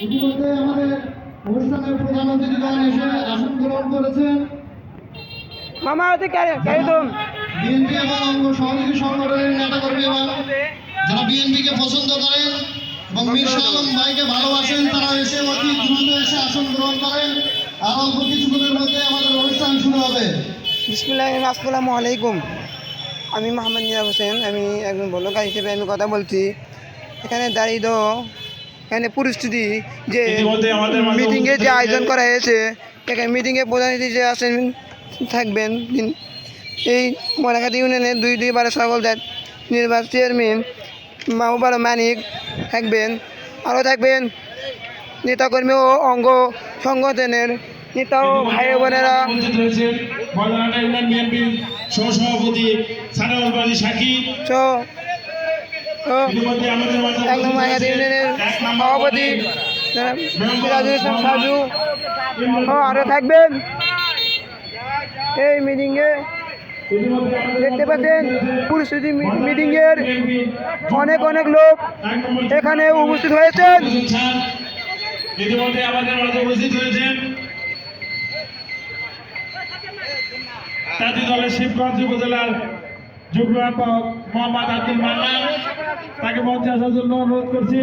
ইতিমধ্যে আমাদের অনুষ্ঠানের প্রধান অতিথিগণ এসে আসন গ্রহণ করেছেন। মামা ওতে ক্যারি তুম বিএনপি এবং অঙ্গ সহযোগী সংগঠনের নেতাকর্মী এবং যারা বিএনপিকে পছন্দ করেন এবং মির্জা আলম ভাইকে ভালোবাসেন তারা এসে অতি দ্রুত এসে আসন গ্রহণ করেন। আর অল্প কিছুক্ষণের মধ্যে আমাদের অনুষ্ঠান শুরু হবে। বিসমিল্লাহির আসসালামু আলাইকুম। আমি মোহাম্মদ নিয়াজ হোসেন, আমি একজন বর্ণকার হিসেবে আমি কথা বলছি। এখানে দাঁড়িয়ে তো এখানে পরিস্থিতি যে মিটিংয়ে যে আয়োজন করা হয়েছে, এখানে মিটিংয়ে প্রধান অতিথি যে আসেন থাকবেন এই ময়নাঘাট ইউনিয়নের দুইবারের সকল নির্বাচন চেয়ারম্যান মাহবুব মানিক থাকবেন। আরও থাকবেন নেতাকর্মী ও অঙ্গ সংগঠনের নেতা ও ভাই বোনেরা। সভাপতি সাকি একদম ময়নাঘাট ইউনিয়নের সভাপতি সিরাজুল ইসলাম সাজু আরও থাকবেন এই মিটিংয়ে। দেখতে পাচ্ছেন পরিস্থিতি মিটিংয়ের অনেক অনেক লোক এখানে উপস্থিত হয়েছেন। ইতিমধ্যে আমাদের মাঝে উপস্থিত হয়েছেন জাতীয় দলের শিবগঞ্জ উপজেলার যুগ্ম আহ্বায়ক মোহাম্মদ আব্দুল মান্নান, তাকে মঞ্চে আসার জন্য অনুরোধ করছি।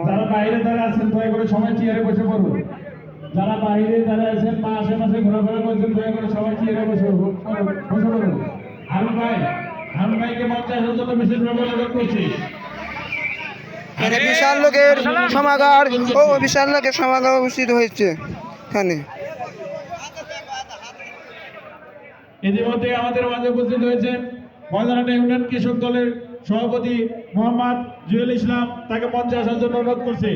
যারা বাইরে যারা আছেন দয়া করে সবাই চেয়ারে বসে পড়ুন। যারা বাইরে যারা আছেন বা আশেপাশে ঘোরাফেরা করছেন দয়া করে সবাই চেয়ারে বসে পড়ুন। হারুন ভাইকে মঞ্চে আসার জন্য বিশেষভাবে অনুরোধ করছি। বিশাল লোকের সমাগম বিশাল লোকের সমাগম উপস্থিত হয়েছে এখানে। ইতিমধ্যে আমাদের মাঝে উপস্থিত হয়েছেন ময়দানহাট ইউনিয়ন কৃষক দলের সভাপতি মোহাম্মদ জুয়েল ইসলাম, তাকে মঞ্চে আসার জন্য অনুরোধ করছি।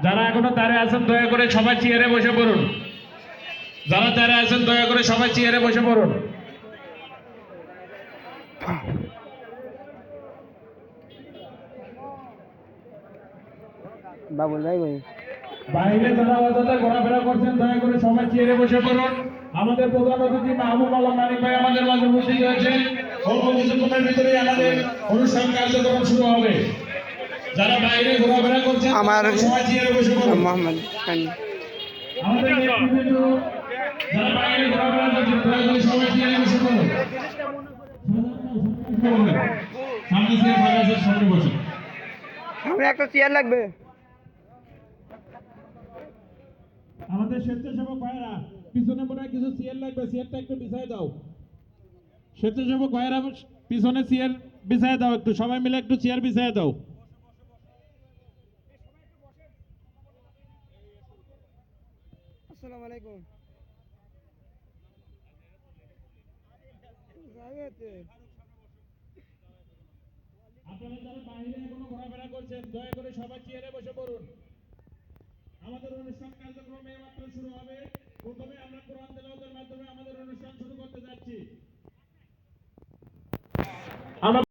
যারা এখনো দাঁড়িয়ে আছেন দয়া করে সবাই চেয়ারে বসে পড়ুন। যারা দাঁড়িয়ে আছেন দয়া করে সবাই চেয়ারে বসে পড়ুন। বাবুল ভাই বাইরে যারা অযথা ঘোরাফেরা করছেন দয়া করে সবাই চেয়ারে বসে পড়ুন। আমাদের প্রধান অতিথি মাহবুব আলম মানিক ভাই আমাদের মাঝে উপস্থিত হয়েছেন। অল্প কিছুক্ষণের ভিতরে আমাদের অনুষ্ঠান কার্যক্রম শুরু হবে। যারা বাইরে ঘোরাফেরা করছেন আমার সবাই চেয়ারে বসে পড়ুন। মোহাম্মদ আমাদের নেতৃবৃন্দ যারা বাইরে ঘোরাফেরা করছেন দয়া করে সবাই চেয়ারে বসে পড়ুন। সামনে চেয়ার ফাঁকা আছে, সামনে বসুন। সামনে একটা চেয়ার লাগবে। আমাদের স্বেচ্ছাসেবক ভাইয়েরা পিছনে মনে হয় কিছু চেয়ার লাগবে, চেয়ারটা একটু বিছায় দাও। স্বেচ্ছাসেবক ভাইয়েরা পিছনে চেয়ার বিছায় দাও, একটু সবাই মিলে একটু চেয়ার বিছায় দাও। আসসালামু আলাইকুম। আপনারা যারা বাইরে এখনো ঘোরাফেরা করছেন দয়া করে সবাই চেয়ারে বসে পড়ুন। আমাদের অনুষ্ঠান কার্যক্রম এইমাত্র শুরু হবে। প্রথমে আমরা কোরআন তেলাওয়াতের মাধ্যমে আমাদের অনুষ্ঠান শুরু করতে যাচ্ছি। আমরা